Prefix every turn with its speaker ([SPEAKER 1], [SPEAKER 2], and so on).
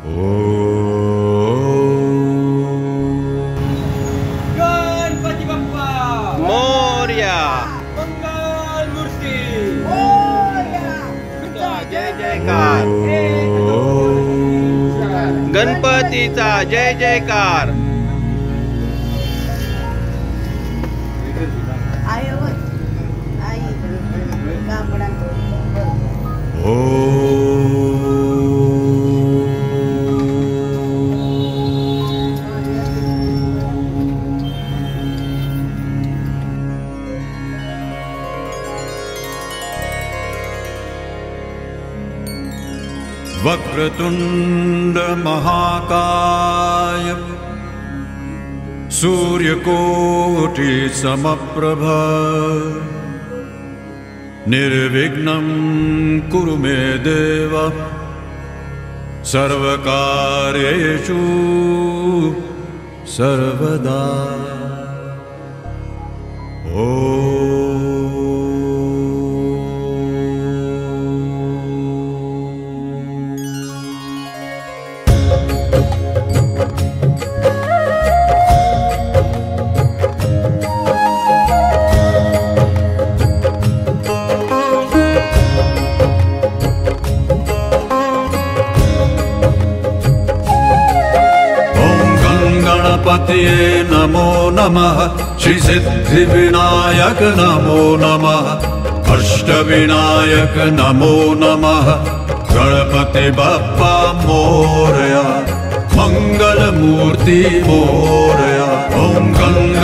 [SPEAKER 1] गणपती बाप्पा
[SPEAKER 2] मोरया.
[SPEAKER 1] मंगल मूर्ती
[SPEAKER 2] जय जयकार. गणपतीचा जय जयकार.
[SPEAKER 3] वक्रतुंड महाकाय सूर्यकोटि समप्रभ निर्विघ्नं कुरु मे देव सर्वकार्येषु सर्वदा. गणपतये नमो नमः. श्री सिद्धिविनायक नमो नमः. अष्टविनायक नमो नमः. गणपति बप्पा मोरया. मंगल मूर्ति मोरया. ओम गण